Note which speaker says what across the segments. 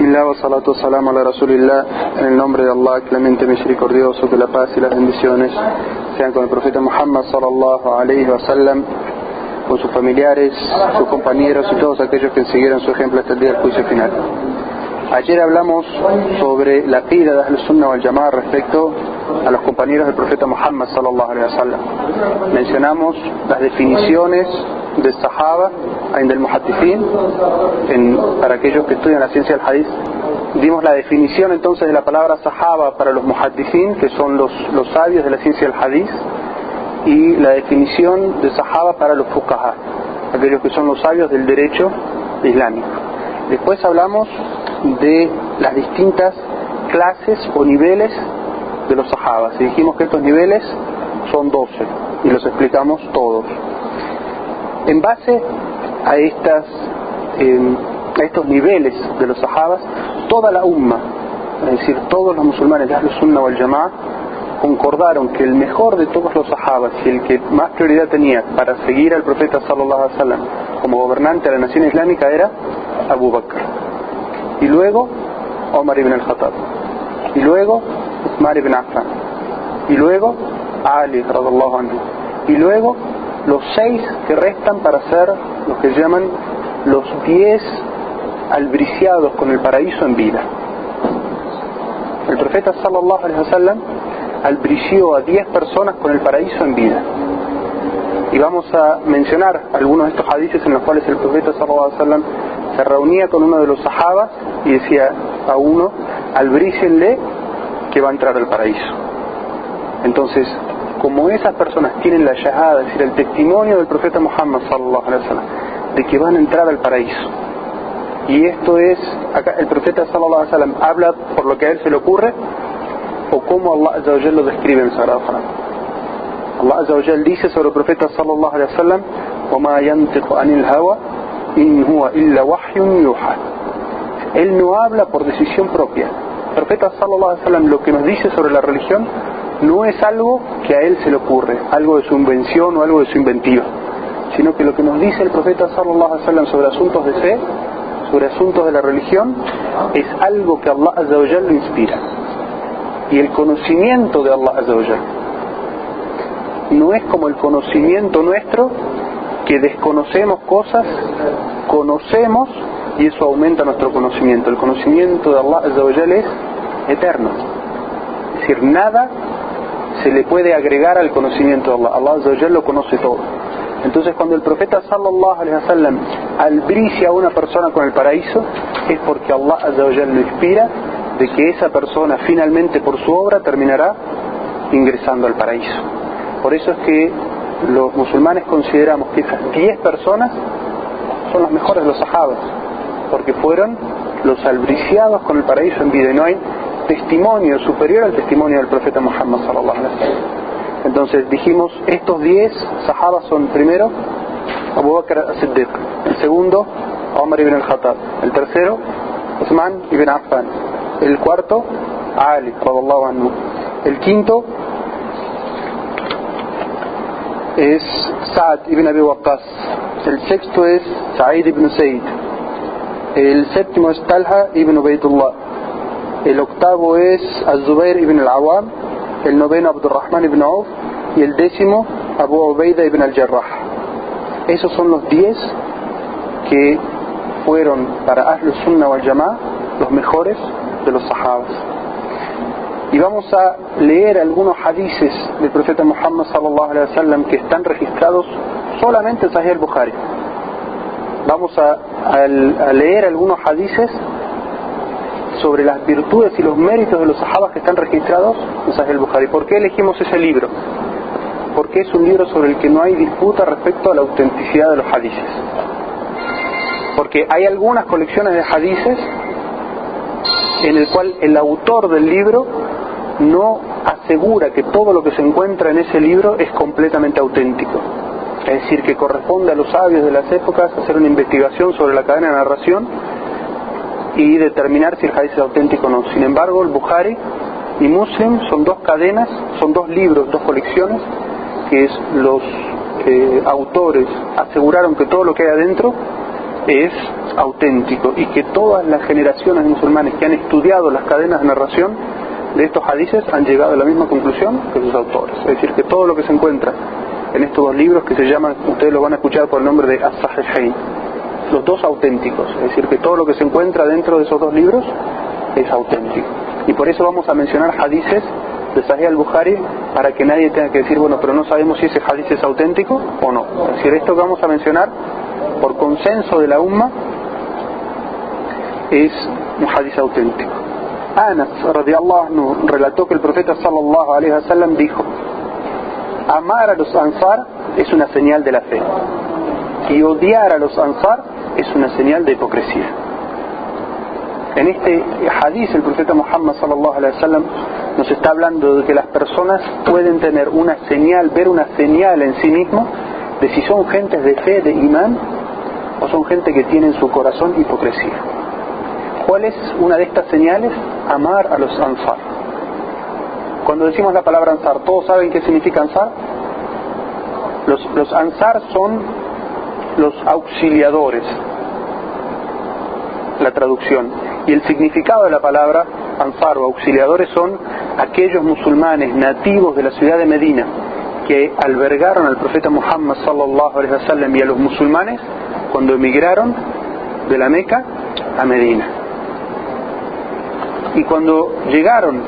Speaker 1: Bismillah wa salatu wa salam ala Rasulillah. En el nombre de Allah, clemente misericordioso, que la paz y las bendiciones sean con el profeta Muhammad sallallahu alayhi wa sallam, con sus familiares, sus compañeros y todos aquellos que siguieron su ejemplo hasta el día del juicio final. Ayer hablamos sobre la aqida de Ahl Sunnah wal Jama'ah respecto a los compañeros del profeta Muhammad sallallahu alayhi wa sallam. Mencionamos las definiciones de Sahaba, del Muhaddithin, para aquellos que estudian la ciencia del Hadith. Dimos la definición entonces de la palabra Sahaba para los Muhaddithin, que son los sabios de la ciencia del Hadith, y la definición de Sahaba para los Fuqaha, aquellos que son los sabios del derecho islámico. Después hablamos de las distintas clases o niveles de los Sahabas, y dijimos que estos niveles son 12 y los explicamos todos. En base a estos niveles de los Sahabas, toda la umma, es decir, todos los musulmanes de Ahl Sunnah wal Jama'ah, concordaron que el mejor de todos los Sahabas y el que más prioridad tenía para seguir al profeta sallallahu alaihi wasallam como gobernante de la nación islámica era Abu Bakr, y luego Omar ibn al-Khattab, y luego Uthman ibn Affan, y luego Ali radhiallahu anhu, y luego los 6 que restan para ser los que llaman los 10 albriciados con el paraíso en vida. El profeta sallallahu alaihi wasallam albrició a 10 personas con el paraíso en vida. Y vamos a mencionar algunos de estos hadices en los cuales el profeta sallallahu alaihi wasallam se reunía con uno de los sahabas y decía a uno: albrícenle que va a entrar al paraíso. Entonces, como esas personas tienen la shahada, es decir, el testimonio del profeta Muhammad sallallahu alaihi wasallam de que van a entrar al paraíso, y esto es, acá el profeta sallallahu alaihi wasallam habla por lo que a él se le ocurre, o como Allah azza wa jalla lo describe en el Sagrado Corán. Allah azza wa jalla dice sobre el profeta sallallahu alaihi wasallam: وَمَا يَنْتِقُ عَنِ الْهَوَى إِنْ هُوَ إِلَّا وَحْيٌ يُوحَى. Él no habla por decisión propia. El profeta sallallahu alaihi wasallam lo que nos dice sobre la religión no es algo que a él se le ocurre, algo de su invención o algo de su inventiva, sino que lo que nos dice el profeta sallallahu alaihi wasallam sobre asuntos de fe, sobre asuntos de la religión, es algo que Allah azza wa jalla lo inspira. Y el conocimiento de Allah azza wa jalla no es como el conocimiento nuestro, que desconocemos cosas, conocemos y eso aumenta nuestro conocimiento. El conocimiento de Allah azza wa jalla es eterno, es decir, nada se le puede agregar al conocimiento de Allah. Allah azza wa jalla lo conoce todo. Entonces, cuando el profeta sallallahu alaihi wasallam albricia a una persona con el paraíso, es porque Allah azza wa jalla lo inspira de que esa persona finalmente por su obra terminará ingresando al paraíso. Por eso es que los musulmanes consideramos que esas 10 personas son las mejores de los sahabas, porque fueron los albriciados con el paraíso en vida, y no hay testimonio superior al testimonio del profeta Muhammad sallallahu alaihi wasallam. Entonces dijimos, estos 10 sahabas son: primero Abu Bakr as-Siddiq, el segundo Omar ibn al-Khattab, el tercero Uthman ibn Affan, el cuarto Ali radhiallahu anhu, el quinto es Sa'd ibn Abi Waqqas, el sexto es Sa'id ibn Zayd, el séptimo es Talha ibn Ubaydullah, el octavo es Az-Zubair ibn al-Awam, el noveno Abdurrahman ibn Auf, y el décimo Abu Ubaidah ibn al-Jarrah. Esos son los 10 que fueron para Ahl Sunnah wal Jama'ah los mejores de los sahabas. Y vamos a leer algunos hadices del profeta Muhammad sallallahu alaihi wasallam que están registrados solamente en Sahih al-Bukhari. Vamos a leer algunos hadices sobre las virtudes y los méritos de los sahabas que están registrados en Sahih al-Bukhari. ¿Por qué elegimos ese libro? Porque es un libro sobre el que no hay disputa respecto a la autenticidad de los hadices. Porque hay algunas colecciones de hadices en el cual el autor del libro no asegura que todo lo que se encuentra en ese libro es completamente auténtico. Es decir, que corresponde a los sabios de las épocas hacer una investigación sobre la cadena de narración y determinar si el hadith es auténtico o no. Sin embargo, el Bukhari y Muslim son 2 cadenas, son 2 libros, 2 colecciones, que los autores aseguraron que todo lo que hay adentro es auténtico y que todas las generaciones de musulmanes que han estudiado las cadenas de narración de estos hadices han llegado a la misma conclusión que sus autores. Es decir, que todo lo que se encuentra en estos dos libros, que se llaman, ustedes lo van a escuchar por el nombre de As-Sahihain, los dos auténticos, es decir, que todo lo que se encuentra dentro de esos dos libros es auténtico. Y por eso vamos a mencionar hadices de Sahih al-Bukhari, para que nadie tenga que decir, bueno, pero no sabemos si ese hadith es auténtico o no. Es decir, esto que vamos a mencionar, por consenso de la umma, es un hadith auténtico. Anas radiyallahu anhu relató que el profeta sallallahu alaihi wasallam dijo: amar a los ansar es una señal de la fe, y odiar a los ansar es una señal de hipocresía. En este hadith el profeta Muhammad sallallahu alaihi wasallam nos está hablando de que las personas pueden tener una señal, ver una señal en sí mismo de si son gentes de fe, de imán, o son gente que tiene en su corazón hipocresía. ¿Cuál es una de estas señales? Amar a los ansar. Cuando decimos la palabra ansar, ¿todos saben qué significa ansar? Los ansar son los auxiliadores, la traducción. Y el significado de la palabra ansar o auxiliadores son aquellos musulmanes nativos de la ciudad de Medina que albergaron al profeta Muhammad sallallahu alaihi wasallam y a los musulmanes cuando emigraron de la Meca a Medina. Y cuando llegaron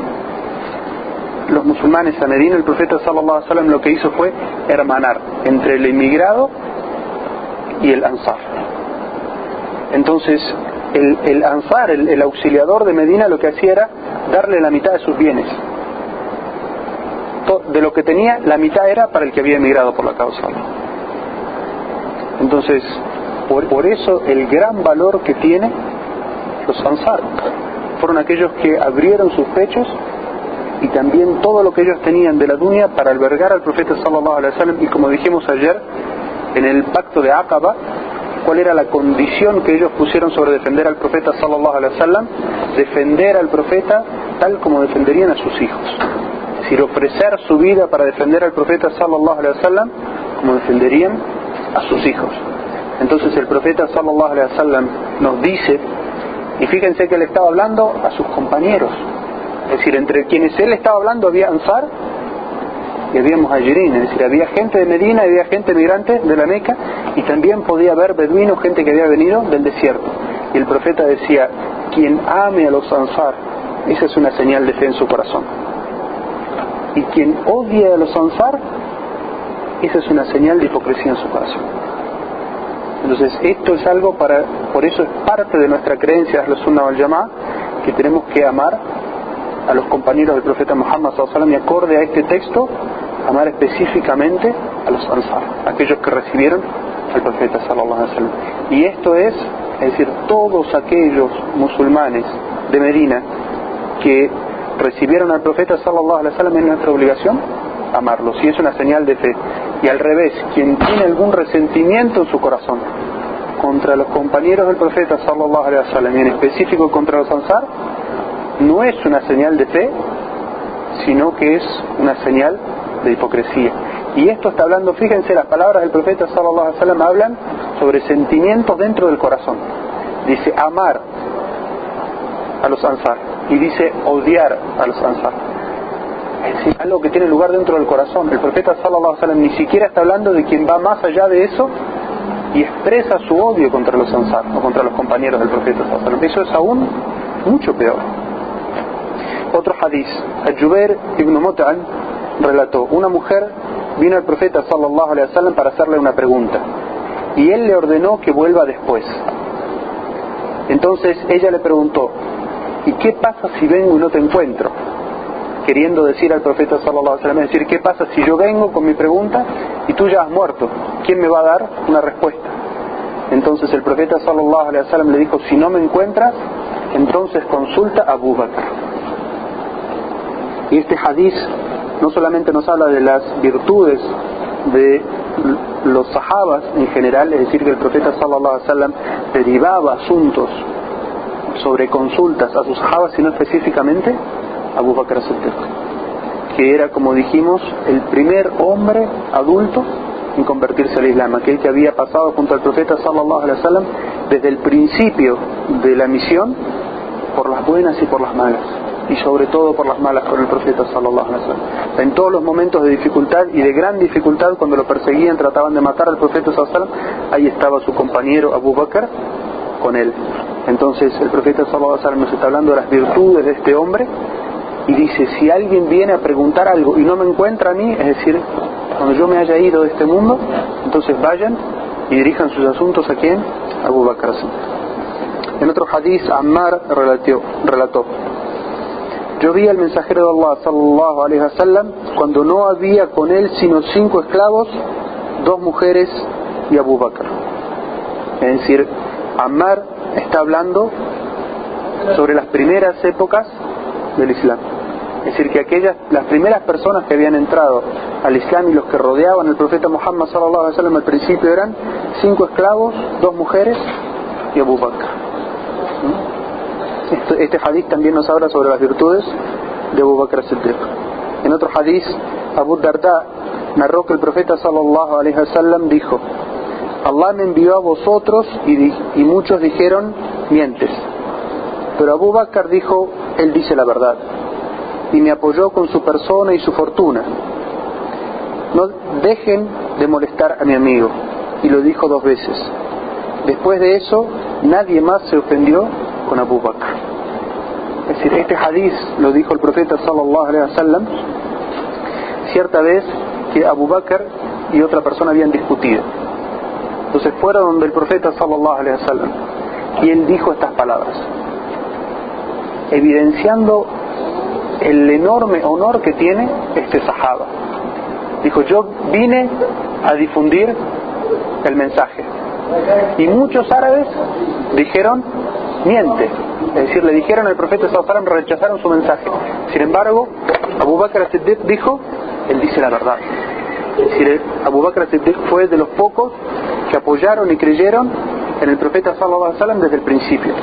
Speaker 1: los musulmanes a Medina, el profeta sallallahu alaihi wasallam lo que hizo fue hermanar entre el emigrado y el ansar. Entonces el ansar, el auxiliador de Medina, lo que hacía era darle la mitad de sus bienes. De lo que tenía, la mitad era para el que había emigrado por la causa. Entonces, por eso el gran valor que tiene los ansar. Fueron aquellos que abrieron sus pechos y también todo lo que ellos tenían de la dunya para albergar al profeta sallallahu alaihi wasallam. Y como dijimos ayer, en el pacto de Aqaba, ¿cuál era la condición que ellos pusieron sobre defender al profeta sallallahu alaihi wasallam? Defender al profeta tal como defenderían a sus hijos. Es decir, ofrecer su vida para defender al profeta sallallahu alaihi wasallam como defenderían a sus hijos. Entonces el profeta sallallahu alaihi wasallam nos dice, y fíjense que él estaba hablando a sus compañeros, es decir, entre quienes él estaba hablando había ansar y había muhajirin, es decir, había gente de Medina, había gente migrante de la Meca, y también podía haber beduinos, gente que había venido del desierto. Y el profeta decía: quien ame a los ansar, esa es una señal de fe en su corazón, y quien odie a los ansar, esa es una señal de hipocresía en su corazón. Entonces esto es algo por eso es parte de nuestra creencia de Ahlus Sunnah wal Jama'ah, que tenemos que amar a los compañeros del profeta Muhammad sallallahu alaihi wasallam, y acorde a este texto, amar específicamente a los ansar, aquellos que recibieron al profeta sallallahu alaihi wasallam. Y esto es decir, todos aquellos musulmanes de Medina que recibieron al profeta sallallahu alaihi wasallam, es nuestra obligación amarlos, y es una señal de fe. Y al revés, quien tiene algún resentimiento en su corazón contra los compañeros del profeta sallallahu alaihi wasallam, y en específico contra los ansar, no es una señal de fe, sino que es una señal de hipocresía. Y esto está hablando, fíjense, las palabras del profeta sallallahu alaihi wasallam hablan sobre sentimientos dentro del corazón. Dice amar a los ansar y dice odiar a los ansar. Es decir, algo que tiene lugar dentro del corazón. El profeta sallallahu alaihi wasallam ni siquiera está hablando de quien va más allá de eso y expresa su odio contra los ansar o contra los compañeros del profeta sallallahu alaihi wasallam. Eso es aún mucho peor. Otro hadith, Al-Jubair ibn Mut'im relató: una mujer vino al profeta sallallahu alaihi wasallam para hacerle una pregunta, y él le ordenó que vuelva después. Entonces ella le preguntó: ¿y qué pasa si vengo y no te encuentro? Queriendo decir al profeta sallallahu alaihi wasallam, es decir, ¿qué pasa si yo vengo con mi pregunta y tú ya has muerto? ¿Quién me va a dar una respuesta? Entonces el profeta sallallahu alaihi wasallam le dijo: si no me encuentras, entonces consulta a Abu Bakr. Y este hadith no solamente nos habla de las virtudes de los sahabas en general, es decir, que el profeta sallallahu alaihi wasallam derivaba asuntos sobre consultas a sus sahabas, sino específicamente a Abu Bakr as-Siddiq, que era, como dijimos, el primer hombre adulto en convertirse al Islam, aquel que había pasado junto al profeta sallallahu alaihi wasallam desde el principio de la misión, por las buenas y por las malas, y sobre todo por las malas con el profeta sallallahu alaihi wasallam. En todos los momentos de dificultad y de gran dificultad, cuando lo perseguían, trataban de matar al profeta sallallahu alaihi wasallam, ahí estaba su compañero Abu Bakr con él. Entonces el profeta sallallahu alaihi wasallam nos está hablando de las virtudes de este hombre y dice: si alguien viene a preguntar algo y no me encuentra a mí, es decir, cuando yo me haya ido de este mundo, entonces vayan y dirijan sus asuntos ¿a quién? A Abu Bakr. En otro hadith, Ammar relató: yo vi al mensajero de Allah sallallahu alaihi wasallam cuando no había con él sino 5 esclavos, 2 mujeres y Abu Bakr. Es decir, Ammar está hablando sobre las primeras épocas del Islam. Es decir, que las primeras personas que habían entrado al Islam y los que rodeaban al profeta Muhammad sallallahu alaihi wasallam al principio eran 5 esclavos, 2 mujeres y Abu Bakr. Este hadith también nos habla sobre las virtudes de Abu Bakr as-Siddiq. En otro hadith, Abu Darda narró que el profeta sallallahu alaihi wasallam dijo: Allah me envió a vosotros y muchos dijeron: mientes. Pero Abu Bakr dijo: él dice la verdad, y me apoyó con su persona y su fortuna. No dejen de molestar a mi amigo. Y lo dijo 2 veces. Después de eso, nadie más se ofendió con Abu Bakr. Es decir, este hadith lo dijo el profeta sallallahu alaihi wasallam cierta vez que Abu Bakr y otra persona habían discutido. Entonces fueron donde el profeta sallallahu alaihi wasallam y él dijo estas palabras, evidenciando el enorme honor que tiene este sahaba. Dijo: yo vine a difundir el mensaje, y muchos árabes dijeron: miente. Es decir, le dijeron al profeta sallallahu alaihi wasallam, rechazaron su mensaje. Sin embargo, Abu Bakr as-Siddiq dijo: él dice la verdad. Es decir, Abu Bakr as-Siddiq fue de los pocos que apoyaron y creyeron en el profeta sallallahu alaihi wasallam desde el principio.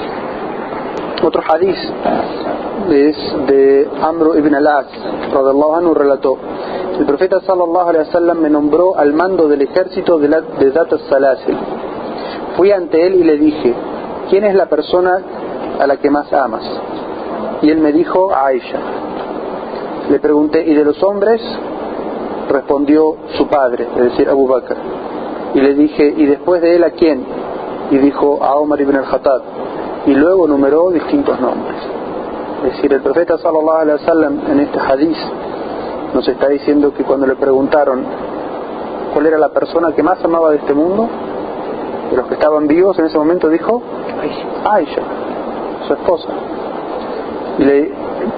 Speaker 1: Otro hadith es de Amr ibn al-As radhiallahu anhu, relató: el profeta sallallahu alaihi wasallam me nombró al mando del ejército de Zat al-Salasil. Fui ante él y le dije: ¿quién es la persona a la que más amas? Y él me dijo: Aisha. Le pregunté: ¿y de los hombres? Respondió: su padre, es decir, Abu Bakr. Y le dije: ¿y después de él a quién? Y dijo: a Omar ibn al-Khattab. Y luego numeró distintos nombres. Es decir, el profeta sallallahu alaihi wasallam en este hadith nos está diciendo que cuando le preguntaron cuál era la persona que más amaba de este mundo, de los que estaban vivos en ese momento, dijo: Aisha, su esposa.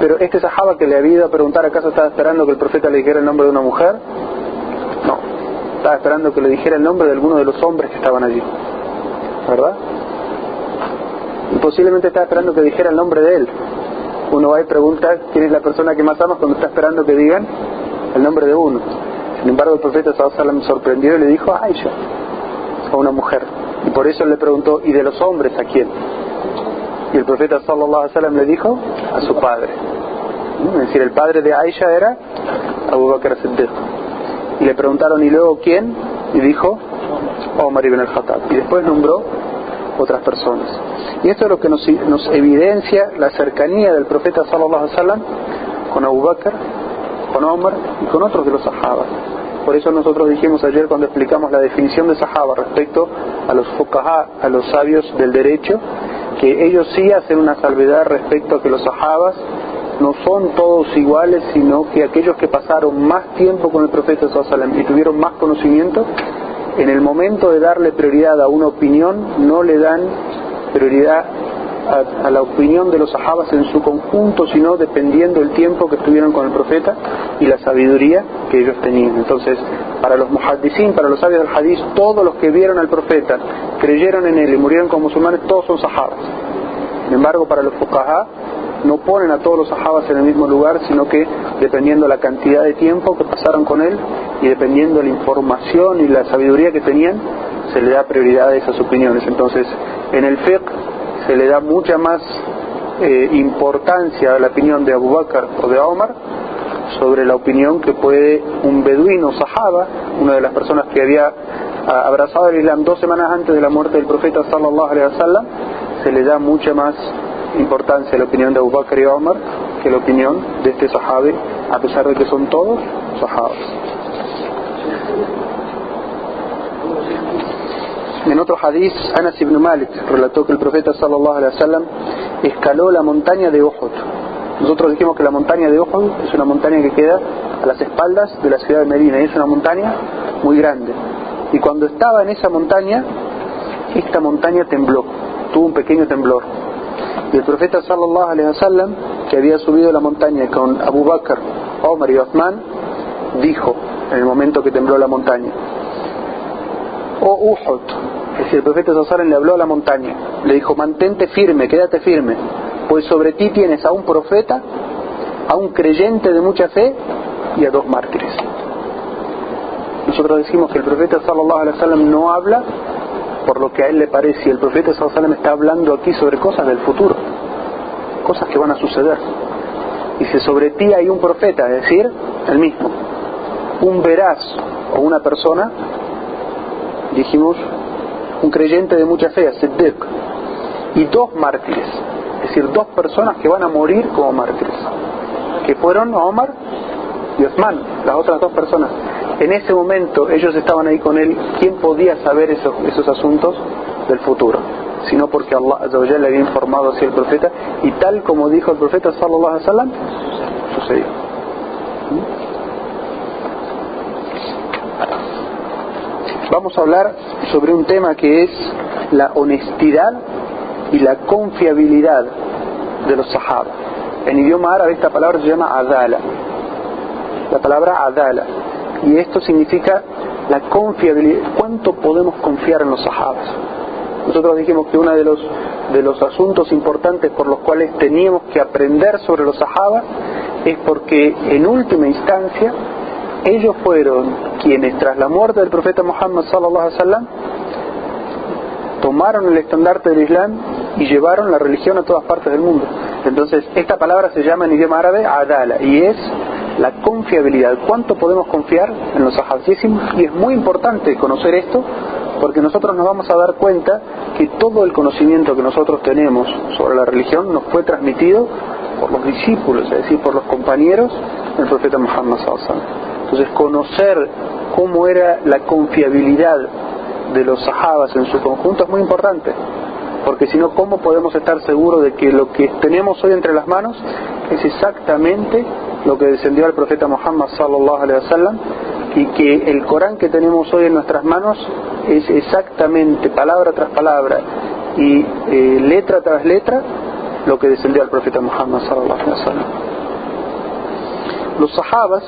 Speaker 1: Pero este sahaba que le había ido a preguntar, ¿acaso estaba esperando que el profeta le dijera el nombre de una mujer? No, estaba esperando que le dijera el nombre de alguno de los hombres que estaban allí, ¿verdad? Y posiblemente estaba esperando que dijera el nombre de él. Uno va y pregunta quién es la persona que más amas cuando está esperando que digan el nombre de uno. Sin embargo, el profeta sallallahu alaihi wasallam sorprendió y le dijo: a Aisha, a una mujer. Y por eso le preguntó: ¿y de los hombres a quién? Y el profeta sallallahu alaihi wasallam le dijo: a su padre. Es decir, el padre de Aisha era Abu Bakr as-Siddiq. Y le preguntaron: ¿y luego quién? Y dijo: Omar ibn al-Khattab. Y después nombró otras personas. Y esto es lo que nos evidencia la cercanía del profeta sallallahu alaihi wasallam con Abu Bakr, con Omar y con otros de los sahabas. Por eso nosotros dijimos ayer, cuando explicamos la definición de sahaba respecto a los fuqaha, a los sabios del derecho, que ellos sí hacen una salvedad respecto a que los sahabas no son todos iguales, sino que aquellos que pasaron más tiempo con el profeta sallallahu alaihi wasallam y tuvieron más conocimiento, en el momento de darle prioridad a una opinión, no le dan prioridad a la opinión de los sahabas en su conjunto, sino dependiendo del tiempo que estuvieron con el profeta y la sabiduría que ellos tenían. Entonces, para los muhaddisín, para los sabios del hadith, todos los que vieron al profeta, creyeron en él y murieron como musulmanes, todos son sahabas. Sin embargo, para los fuqaha, no ponen a todos los sahabas en el mismo lugar, sino que dependiendo la cantidad de tiempo que pasaron con él y dependiendo la información y la sabiduría que tenían, se le da prioridad a esas opiniones. Entonces, en el fiqh se le da mucha más importancia a la opinión de Abu Bakr o de Omar sobre la opinión que puede un beduino sahaba, una de las personas que había abrazado el Islam 2 semanas antes de la muerte del profeta sallallahu alaihi wasallam, se le da mucha más importancia a la opinión de Abu Bakr y Omar que la opinión de este sahabi, a pesar de que son todos sahabas. En otro hadith, Anas ibn Malik relató que el profeta sallallahu alaihi wasallam escaló la montaña de Uhud. Nosotros dijimos que la montaña de Uhud es una montaña que queda a las espaldas de la ciudad de Medina, y es una montaña muy grande. Y cuando estaba en esa montaña, esta montaña tembló, tuvo un pequeño temblor. Y el profeta sallallahu alaihi wasallam, que había subido la montaña con Abu Bakr, Omar y Uthman, dijo en el momento que tembló la montaña: "Oh Uhud", es decir, el profeta sallallahu alaihi wasallam le habló a la montaña, le dijo: "Mantente firme, quédate firme, pues sobre ti tienes a un profeta, a un creyente de mucha fe y a 2 mártires". Nosotros decimos que el profeta sallallahu alaihi wasallam no habla por lo que a él le parece, y el profeta sallallahu alaihi wasallam está hablando aquí sobre cosas del futuro, cosas que van a suceder. Dice: sobre ti hay un profeta, es decir, el mismo, un veraz o una persona, dijimos, un creyente de mucha fe, Siddiq, y 2 mártires, es decir, 2 personas que van a morir como mártires, que fueron Omar y Uthman, las otras 2 personas. En ese momento ellos estaban ahí con él. ¿Quién podía saber esos asuntos del futuro? Sino porque Allah Azza wa Jalla le había informado así al profeta, y tal como dijo el profeta sallallahu alaihi wasallam, sucedió. Vamos a hablar sobre un tema que es la honestidad y la confiabilidad de los sahaba. En idioma árabe esta palabra se llama adala, la palabra adala, y esto significa la confiabilidad. ¿Cuánto podemos confiar en los sahabas? Nosotros dijimos que uno de los asuntos importantes por los cuales teníamos que aprender sobre los sahabas es porque en última instancia ellos fueron quienes, tras la muerte del profeta Muhammad sallallahu alaihi wasallam, tomaron el estandarte del Islam y llevaron la religión a todas partes del mundo. Entonces esta palabra se llama en idioma árabe adala, y es la confiabilidad. ¿Cuánto podemos confiar en los sahabas? Y es muy importante conocer esto, porque nosotros nos vamos a dar cuenta que todo el conocimiento que nosotros tenemos sobre la religión nos fue transmitido por los discípulos, es decir, por los compañeros del profeta Muhammad sallallahu alaihi wasallam. Entonces, conocer cómo era la confiabilidad de los sahabas en su conjunto es muy importante, porque si no, ¿cómo podemos estar seguros de que lo que tenemos hoy entre las manos es exactamente lo que descendió al profeta Muhammad sallallahu alaihi wasallam, y que el Corán que tenemos hoy en nuestras manos es exactamente, palabra tras palabra y letra tras letra, lo que descendió al profeta Muhammad sallallahu alaihi wasallam? Los sahabas,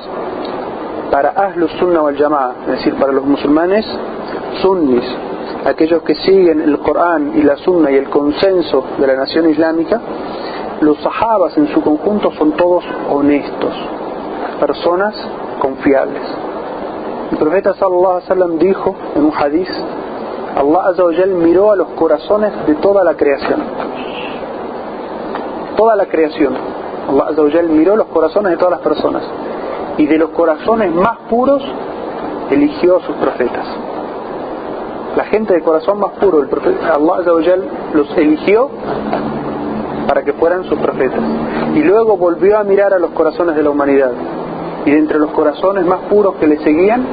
Speaker 1: para Ahlus Sunnah wal Jama'a, es decir, para los musulmanes sunnis, aquellos que siguen el Corán y la Sunna y el consenso de la nación islámica, los sahabas en su conjunto son todos honestos, personas confiables. El profeta sallallahu alaihi wasallam dijo en un hadith: Allah Azza wa Jal miró a los corazones de toda la creación. Toda la creación. Allah Azza wa Jal miró los corazones de todas las personas, y de los corazones más puros eligió a sus profetas. La gente de corazón más puro, el profeta, Allah Azza wa Jal los eligió para que fueran sus profetas, y luego volvió a mirar a los corazones de la humanidad, y de entre los corazones más puros que le seguían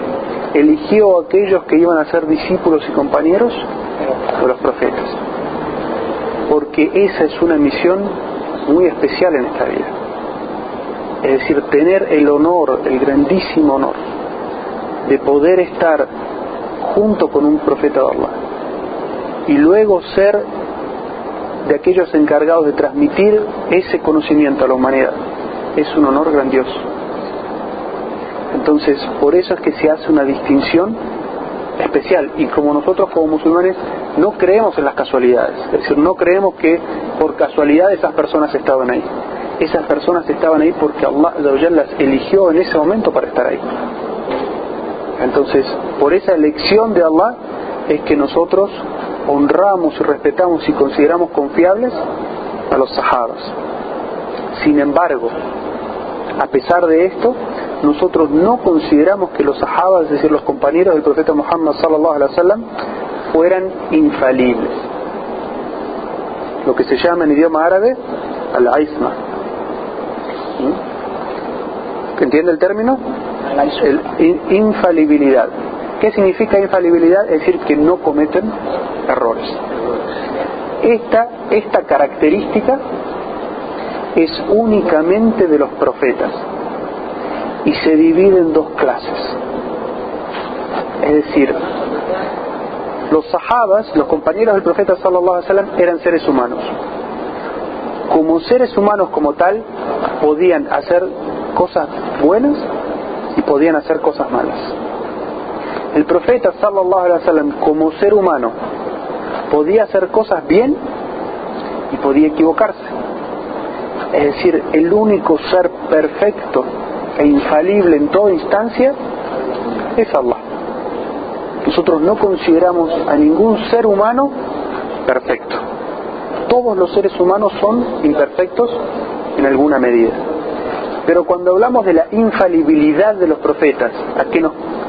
Speaker 1: eligió a aquellos que iban a ser discípulos y compañeros de los profetas, porque esa es una misión muy especial en esta vida. Es decir, tener el honor, el grandísimo honor de poder estar junto con un profeta de Allah, y luego ser de aquellos encargados de transmitir ese conocimiento a la humanidad, es un honor grandioso. Entonces, por eso es que se hace una distinción especial, y como nosotros como musulmanes no creemos en las casualidades, es decir, no creemos que por casualidad esas personas estaban ahí. Esas personas estaban ahí porque Allah las eligió en ese momento para estar ahí. Entonces, por esa elección de Allah es que nosotros honramos y respetamos y consideramos confiables a los sahabas. Sin embargo, a pesar de esto, nosotros no consideramos que los sahabas, es decir, los compañeros del profeta Muhammad sallallahu alaihi wasallam, fueran infalibles. Lo que se llama en idioma árabe al-isma. ¿Entiende el término? Infalibilidad. ¿Qué significa infalibilidad? Es decir, que no cometen errores. Esta característica es únicamente de los profetas y se divide en dos clases. Es decir, los sahabas, los compañeros del profeta sallallahu alaihi wasallam, eran seres humanos. Como seres humanos como tal, podían hacer cosas buenas y podían hacer cosas malas. El profeta sallallahu alaihi wasallam, como ser humano, podía hacer cosas bien y podía equivocarse. Es decir, el único ser perfecto e infalible en toda instancia es Allah. Nosotros no consideramos a ningún ser humano perfecto. Todos los seres humanos son imperfectos en alguna medida. Pero cuando hablamos de la infalibilidad de los profetas, ¿a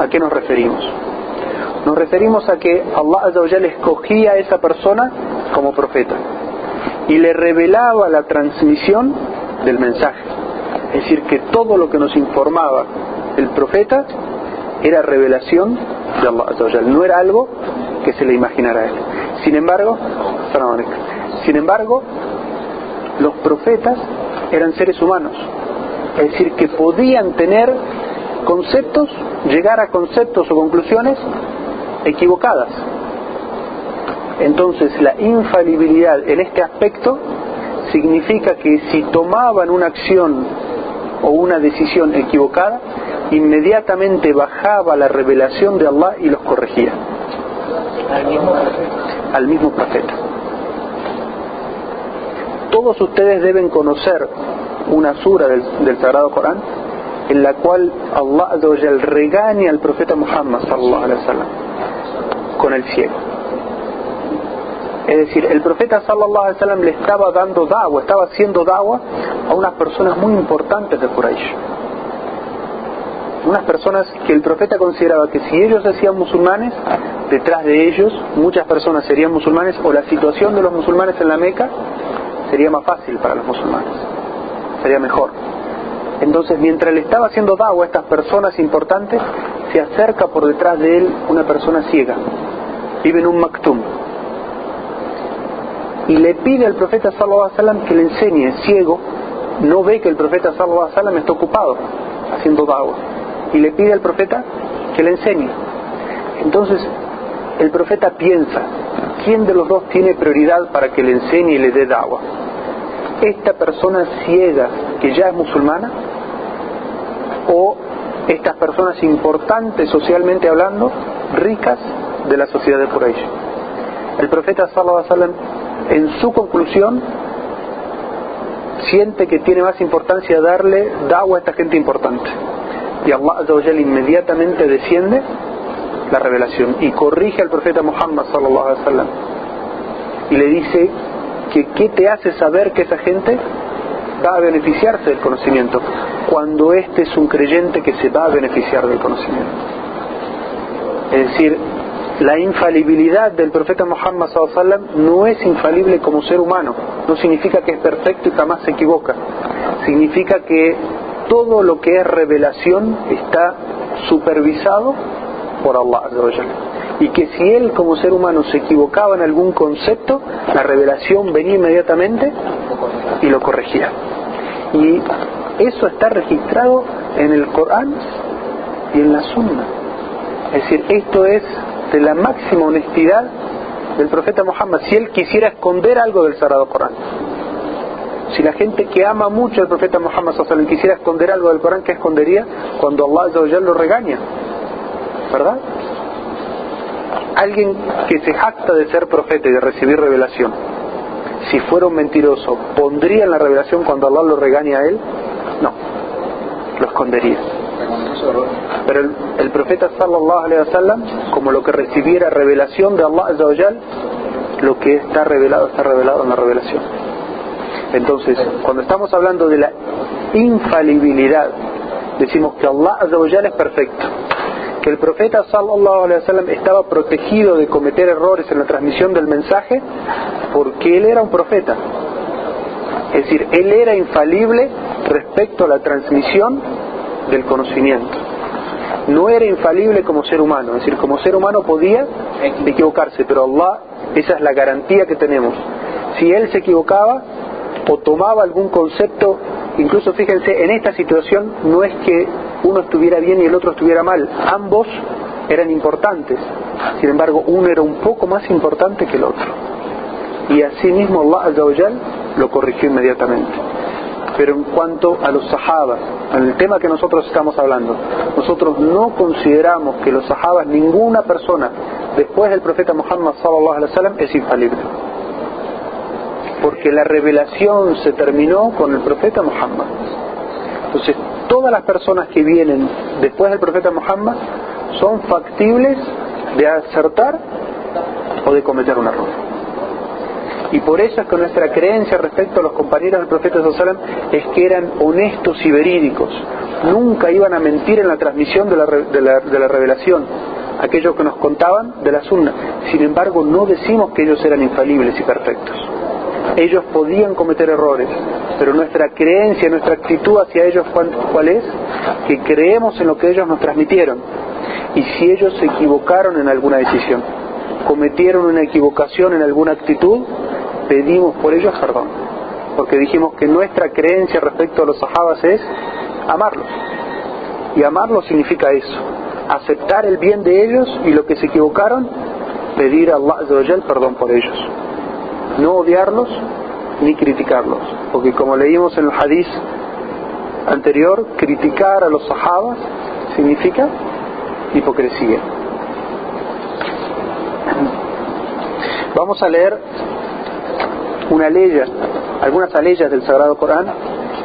Speaker 1: qué nos referimos? Nos referimos a que Allah Azza wa Jalla escogía a esa persona como profeta y le revelaba la transmisión del mensaje. Es decir, que todo lo que nos informaba el profeta era revelación de Allah Azza wa Jalla, no era algo que se le imaginara a él. Sin embargo, los profetas eran seres humanos, es decir, que podían tener conceptos, llegar a conceptos o conclusiones equivocadas. Entonces, la infalibilidad en este aspecto significa que si tomaban una acción o una decisión equivocada, inmediatamente bajaba la revelación de Allah y los corregía. Al mismo profeta. Todos ustedes deben conocer una sura del Sagrado Corán en la cual Allah Azza wa Jalla regaña al profeta Muhammad sallallahu alaihi wasallam con el ciego. Es decir, el profeta sallallahu alaihi wasallam le estaba dando da'wa, estaba haciendo da'wa a unas personas muy importantes de Quraysh. Unas personas que el profeta consideraba que si ellos se hacían musulmanes, detrás de ellos muchas personas serían musulmanes, o la situación de los musulmanes en la Meca sería más fácil para los musulmanes, sería mejor. Entonces, mientras le estaba haciendo da'wa a estas personas importantes, se acerca por detrás de él una persona ciega, vive en un maktum, y le pide al profeta sallallahu alaihi wasallam que le enseñe. Ciego, no ve que el profeta sallallahu alaihi wasallam está ocupado haciendo da'wa, y le pide al profeta que le enseñe. Entonces el profeta piensa, ¿quién de los dos tiene prioridad para que le enseñe y le dé da'wa? ¿Esta persona ciega que ya es musulmana? ¿O estas personas importantes socialmente hablando, ricas de la sociedad de Quraysh? El profeta sallallahu alaihi wasallam, en su conclusión, siente que tiene más importancia darle da'wa a esta gente importante. Y Allah Azza wa Jalla inmediatamente desciende la revelación y corrige al profeta Muhammad sallallahu alaihi wasallam y le dice que qué te hace saber que esa gente va a beneficiarse del conocimiento cuando este es un creyente que se va a beneficiar del conocimiento. Es decir, la infalibilidad del profeta Muhammad sallallahu alaihi wasallam no es infalible como ser humano, no significa que es perfecto y jamás se equivoca, significa que todo lo que es revelación está supervisado por Allah Azza wa Jalla, y que si él como ser humano se equivocaba en algún concepto, la revelación venía inmediatamente y lo corregía. Y eso está registrado en el Corán y en la Sunna. Es decir, esto es de la máxima honestidad del profeta Muhammad. Si él quisiera esconder algo del Sagrado Corán, si la gente que ama mucho al profeta Muhammad sallallahu alaihi wasallam quisiera esconder algo del Corán, ¿qué escondería? Cuando Allah Azza wa Jalla lo regaña, ¿verdad? Alguien que se jacta de ser profeta y de recibir revelación, si fuera un mentiroso, ¿pondría en la revelación cuando Allah lo regaña a él? No, lo escondería. Pero el profeta sallallahu alaihi wasallam, como lo que recibiera revelación de Allah Azza wa Jalla, lo que está revelado en la revelación. Entonces, cuando estamos hablando de la infalibilidad decimos que Allah Azza wa Jalla es perfecto, que el profeta sallallahu alaihi wasallam estaba protegido de cometer errores en la transmisión del mensaje porque él era un profeta. Es decir, él era infalible respecto a la transmisión del conocimiento. No era infalible como ser humano, es decir, como ser humano podía equivocarse, pero Allah, esa es la garantía que tenemos. Si él se equivocaba o tomaba algún concepto, incluso fíjense, en esta situación no es que uno estuviera bien y el otro estuviera mal, ambos eran importantes, sin embargo uno era un poco más importante que el otro, y así mismo Allah Azza wa Jal lo corrigió inmediatamente. Pero en cuanto a los sahabas, en el tema que nosotros estamos hablando, nosotros no consideramos que los sahabas, ninguna persona después del profeta Muhammad sallallahu alaihi wasallam es infalible, porque la revelación se terminó con el profeta Muhammad. Entonces todas las personas que vienen después del profeta Muhammad son factibles de acertar o de cometer un error. Y por eso es que nuestra creencia respecto a los compañeros del profeta sallallahu alaihi wasallam es que eran honestos y verídicos, nunca iban a mentir en la transmisión de la revelación, aquellos que nos contaban de la sunna. Sin embargo, no decimos que ellos eran infalibles y perfectos. Ellos podían cometer errores, pero nuestra creencia, nuestra actitud hacia ellos, ¿cuál es? Que creemos en lo que ellos nos transmitieron, y si ellos se equivocaron en alguna decisión, cometieron una equivocación en alguna actitud, pedimos por ellos perdón, porque dijimos que nuestra creencia respecto a los sahabas es amarlos, y amarlos significa eso, aceptar el bien de ellos, y lo que se equivocaron, pedir a Allah Azza wa Jal perdón por ellos, no odiarlos ni criticarlos, porque como leímos en el hadith anterior, criticar a los sahabas significa hipocresía. Vamos a leer algunas aleyas del Sagrado Corán,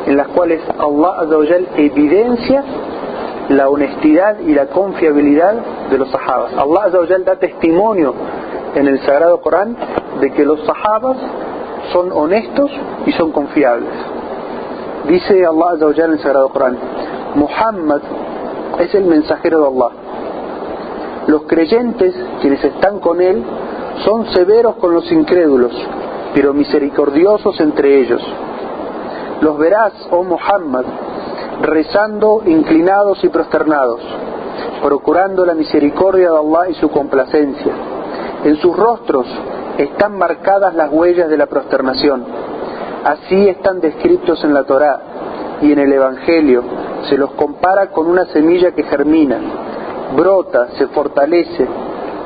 Speaker 1: en las cuales Allah Azza wa Jal evidencia la honestidad y la confiabilidad de los sahabas. Allah Azza wa Jal da testimonio en el Sagrado Corán de que los sahabas son honestos y son confiables. Dice Allah Azza wa Jal en el Sagrado Corán: Muhammad es el mensajero de Allah. Los creyentes, quienes están con él, son severos con los incrédulos, pero misericordiosos entre ellos. Los verás, oh Muhammad, rezando inclinados y prosternados, procurando la misericordia de Allah y su complacencia. En sus rostros están marcadas las huellas de la prosternación. Así están descritos en la Torá y en el Evangelio. Se los compara con una semilla que germina, brota, se fortalece,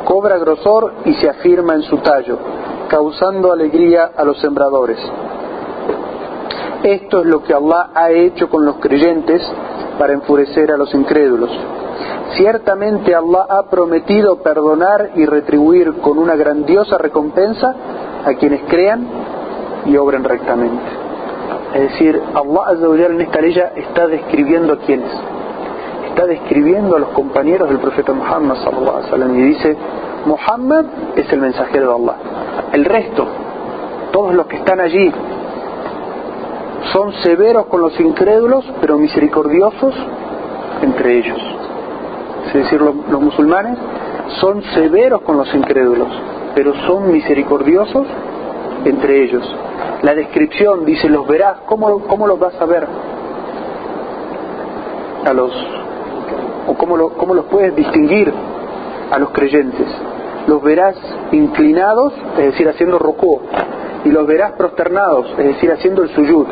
Speaker 1: cobra grosor y se afirma en su tallo, causando alegría a los sembradores. Esto es lo que Allah ha hecho con los creyentes para enfurecer a los incrédulos. Ciertamente Allah ha prometido perdonar y retribuir con una grandiosa recompensa a quienes crean y obren rectamente. Es decir, Allah Azza wa Jalla en esta ley está describiendo a quienes. Está describiendo a los compañeros del profeta Muhammad sallallahu alaihi wasallam, y dice: Muhammad es el mensajero de Allah. El resto, todos los que están allí, son severos con los incrédulos, pero misericordiosos entre ellos. Es decir, los musulmanes son severos con los incrédulos, pero son misericordiosos entre ellos. La descripción dice: los verás. ¿Cómo los vas a ver? ¿Cómo los puedes distinguir a los creyentes? Los verás inclinados, es decir, haciendo rukú, y los verás prosternados, es decir, haciendo el suyud,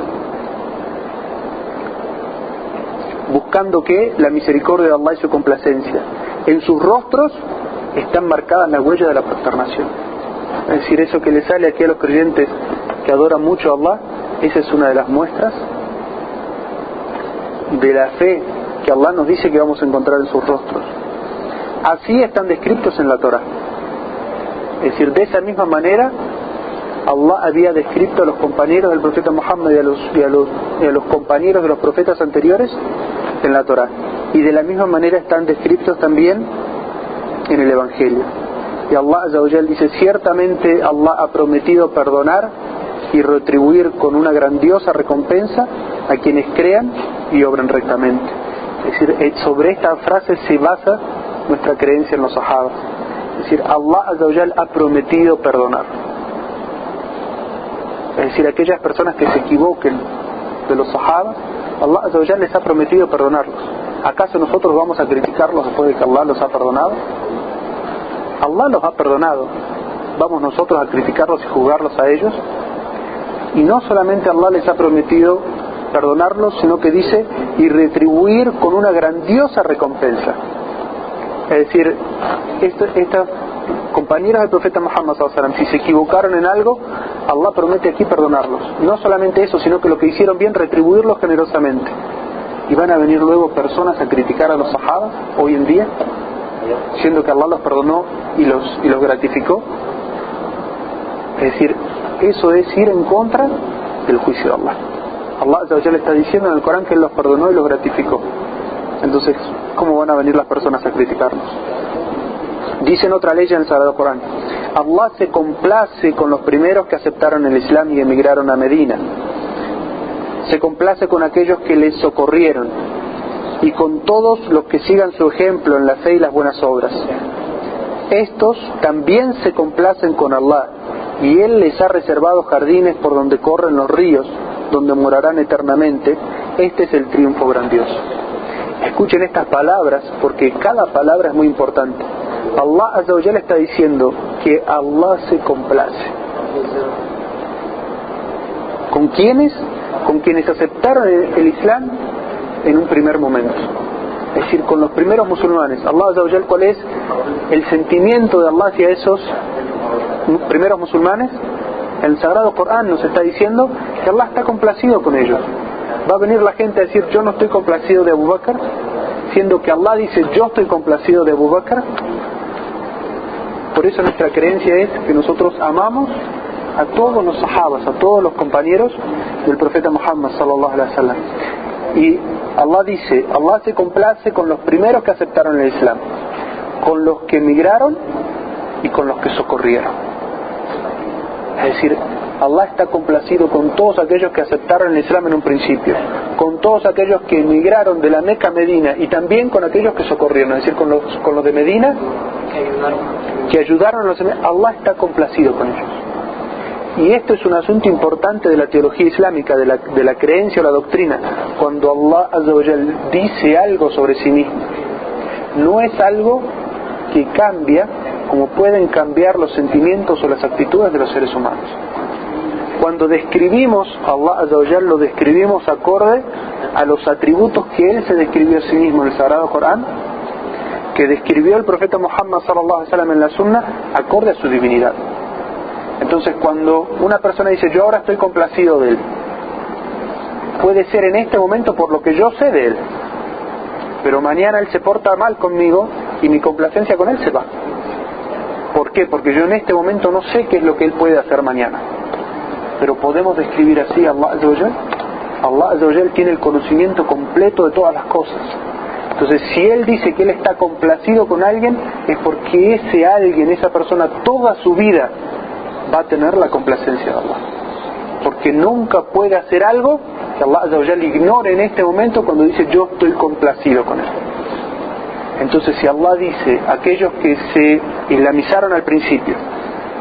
Speaker 1: buscando que la misericordia de Allah y su complacencia. En sus rostros están marcadas las huellas de la prosternación. Es decir, eso que le sale aquí a los creyentes que adoran mucho a Allah, esa es una de las muestras de la fe que Allah nos dice que vamos a encontrar en sus rostros. Así están descritos en la Torá. Es decir, de esa misma manera Allah había descrito a los compañeros del profeta Muhammad y a los compañeros de los profetas anteriores en la Torá, y de la misma manera están descritos también en el Evangelio. Y Allah Azza wa Jal dice: ciertamente Allah ha prometido perdonar y retribuir con una grandiosa recompensa a quienes crean y obren rectamente. Es decir, sobre esta frase se basa nuestra creencia en los sahabas. Es decir, Allah Azza wa Jal ha prometido perdonar. Es decir, aquellas personas que se equivoquen de los sahabas, Allah Azza wa Jal les ha prometido perdonarlos. ¿Acaso nosotros vamos a criticarlos después de que Allah los ha perdonado? Allah los ha perdonado. ¿Vamos nosotros a criticarlos y juzgarlos a ellos? Y no solamente Allah les ha prometido perdonarlos, sino que dice, y retribuir con una grandiosa recompensa. Es decir, estas compañeras del profeta Muhammad sallallahu alaihi wasallam, si se equivocaron en algo, Allah promete aquí perdonarlos. No solamente eso, sino que lo que hicieron bien, retribuirlos generosamente. Y van a venir luego personas a criticar a los sahabas hoy en día, siendo que Allah los perdonó y los gratificó. Es decir, eso es ir en contra del juicio de Allah. Allah Azza wa Jalla está diciendo en el Corán que Él los perdonó y los gratificó. Entonces, ¿cómo van a venir las personas a criticarnos? Dice en otra ley en el Sagrado Corán: Allah se complace con los primeros que aceptaron el Islam y emigraron a Medina. Se complace con aquellos que les socorrieron y con todos los que sigan su ejemplo en la fe y las buenas obras. Estos también se complacen con Allah, y Él les ha reservado jardines por donde corren los ríos, donde morarán eternamente. Este es el triunfo grandioso. Escuchen estas palabras, porque cada palabra es muy importante. Allah Azza wa Jalla está diciendo que Allah se complace. ¿Con quiénes? Con quienes aceptaron el Islam en un primer momento. Es decir, con los primeros musulmanes. Allah Azza wa Jalla, ¿cuál es el sentimiento de Allah hacia esos primeros musulmanes? El Sagrado Corán nos está diciendo que Allah está complacido con ellos. Va a venir la gente a decir, yo no estoy complacido de Abu Bakr, siendo que Allah dice, yo estoy complacido de Abu Bakr. Por eso nuestra creencia es que nosotros amamos a todos los sahabas, a todos los compañeros del profeta Muhammad sallallahu alaihi wasallam. Y Allah dice, Allah se complace con los primeros que aceptaron el Islam, con los que emigraron y con los que socorrieron. Es decir, Allah está complacido con todos aquellos que aceptaron el Islam en un principio, con todos aquellos que emigraron de la Meca a Medina, y también con aquellos que socorrieron, es decir, con los de Medina que ayudaron a los demás. Allah está complacido con ellos. Y esto es un asunto importante de la teología islámica, de la creencia o la doctrina. Cuando Allah Azza wa Jalla dice algo sobre sí mismo, no es algo que cambia como pueden cambiar los sentimientos o las actitudes de los seres humanos. Cuando describimos a Allah Azza wa Jalla, lo describimos acorde a los atributos que Él se describió a sí mismo en el Sagrado Corán, que describió el profeta Muhammad sallallahu alaihi wasallam en la Sunna, acorde a su divinidad. Entonces, cuando una persona dice, yo ahora estoy complacido de él, puede ser en este momento por lo que yo sé de él, pero mañana él se porta mal conmigo y mi complacencia con él se va. ¿Por qué? Porque yo en este momento no sé qué es lo que él puede hacer mañana. Pero podemos describir así a Allah Azza wa Jalla. Allah Azza wa Jalla tiene el conocimiento completo de todas las cosas. Entonces, si Él dice que Él está complacido con alguien, es porque ese alguien, esa persona, toda su vida va a tener la complacencia de Allah. Porque nunca puede hacer algo que Allah Azza wa Jalla ignore en este momento cuando dice, yo estoy complacido con Él. Entonces, si Allah dice, aquellos que se islamizaron al principio,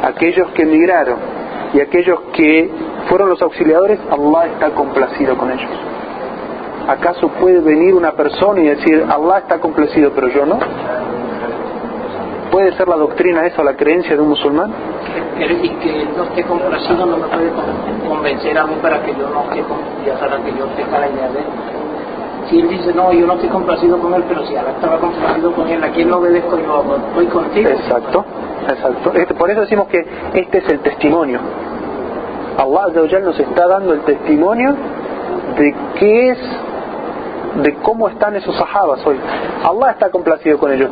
Speaker 1: aquellos que emigraron y aquellos que fueron los auxiliadores, Allah está complacido con ellos. ¿Acaso puede venir una persona y decir, Allah está complacido pero yo no? ¿Puede ser la doctrina eso, la creencia de un musulmán?
Speaker 2: Y que él no esté complacido no me puede convencer a mí para que yo no esté para que yo tenga la idea de él. Si él dice, no, yo no estoy complacido con él, pero si Allah estaba complacido con él, ¿a quién lo obedezco yo? Estoy contigo.
Speaker 1: Exacto. Por eso decimos que este es el testimonio. Allah Azza wa Jalla nos está dando el testimonio de qué es, de cómo están esos sahabas hoy. Allah está complacido con ellos.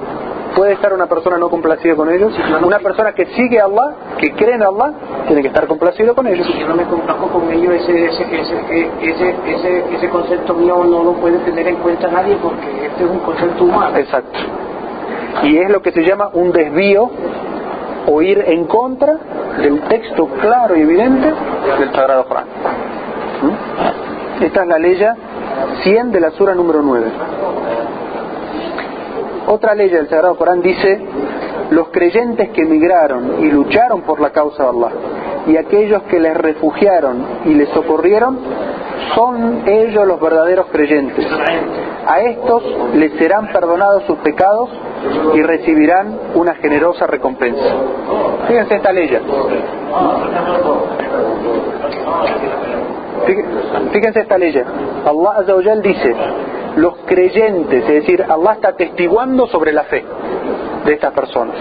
Speaker 1: ¿Puede estar una persona no complacida con ellos? Una persona que sigue a Allah, que cree en Allah, tiene que estar complacido con ellos.
Speaker 2: Si yo no me complazco con ellos, ese concepto mío no lo puede tener en cuenta nadie, porque este es un concepto humano.
Speaker 1: Exacto. Y es lo que se llama un desvío o ir en contra del texto claro y evidente del Sagrado Corán. Esta es la ley 100 de la sura número 9. Otra ley del Sagrado Corán dice: los creyentes que emigraron y lucharon por la causa de Allah, y aquellos que les refugiaron y les socorrieron, son ellos los verdaderos creyentes. A estos les serán perdonados sus pecados y recibirán una generosa recompensa. Fíjense esta ley. Fíjense esta ley. Allah Azza wa Jal dice: los creyentes, es decir, Allah está atestiguando sobre la fe de estas personas.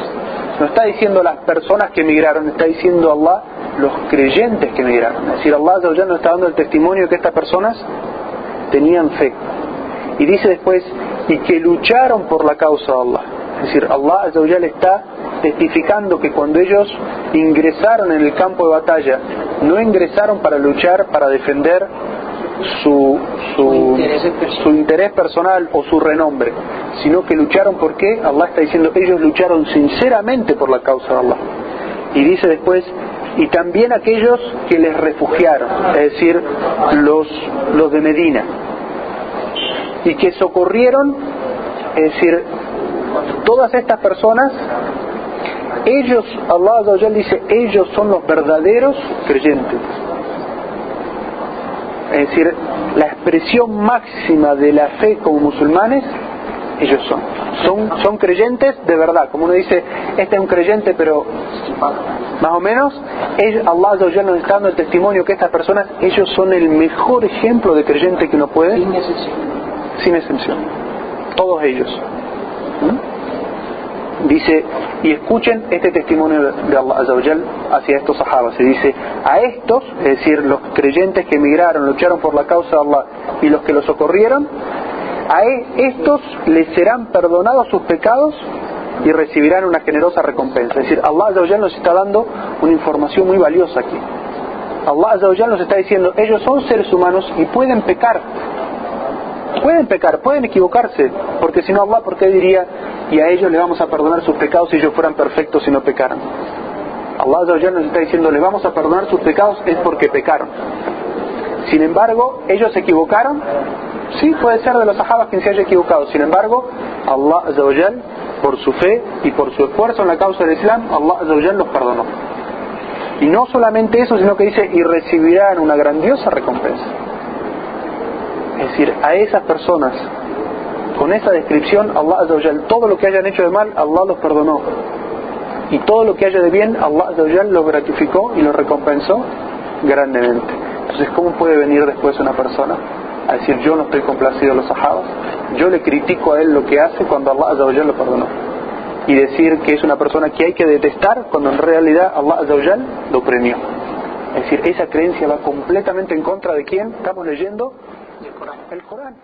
Speaker 1: No está diciendo las personas que emigraron, está diciendo Allah los creyentes que emigraron. Es decir, Allah Azza wa Jal nos está dando el testimonio de que estas personas tenían fe. Y dice después: y que lucharon por la causa de Allah. Es decir, Allah Azza wa Jal está testificando que cuando ellos ingresaron en el campo de batalla, no ingresaron para luchar, para defender su interés personal o su renombre, sino que lucharon porque Allah está diciendo ellos lucharon sinceramente por la causa de Allah. Y dice después: y también aquellos que les refugiaron, es decir, los de Medina, y que socorrieron, es decir, todas estas personas, ellos, Allah Azza wa Jal dice, ellos son los verdaderos creyentes. Es decir, la expresión máxima de la fe como musulmanes, ellos son creyentes de verdad. Como uno dice, este es un creyente, pero más o menos, Allah Azza wa Jal nos está dando el testimonio que estas personas, ellos son el mejor ejemplo de creyente que uno puede, sin excepción, todos ellos. Dice, y escuchen este testimonio de Allah Azza wa Jal hacia estos sahabas. Se dice: a estos, es decir, los creyentes que emigraron, lucharon por la causa de Allah y los que los socorrieron, a estos les serán perdonados sus pecados y recibirán una generosa recompensa. Es decir, Allah Azza wa Jal nos está dando una información muy valiosa aquí. Allah Azza wa Jal nos está diciendo, ellos son seres humanos y pueden pecar, pueden equivocarse, porque si no Allah, ¿por qué diría: y a ellos les vamos a perdonar sus pecados si ellos fueran perfectos y no pecaran? Allah Azza wa Jal nos está diciendo, les vamos a perdonar sus pecados es porque pecaron. Sin embargo, ellos se equivocaron. Sí, puede ser de los sahabas quien se haya equivocado. Sin embargo, Allah Azza wa Jal, por su fe y por su esfuerzo en la causa del Islam, Allah Azza wa Jal los perdonó. Y no solamente eso, sino que dice: y recibirán una grandiosa recompensa. Es decir, a esas personas, con esa descripción, Allah Azza wa Jal, todo lo que hayan hecho de mal, Allah los perdonó. Y todo lo que haya de bien, Allah Azza wa Jal los gratificó y los recompensó grandemente. Entonces, ¿cómo puede venir después una persona a decir: yo no estoy complacido de los sahabas, yo le critico a él lo que hace, cuando Allah Azza wa Jal lo perdonó? Y decir que es una persona que hay que detestar, cuando en realidad Allah Azza wa Jal lo premió. Es decir, esa creencia va completamente en contra de quién estamos leyendo, el Corán.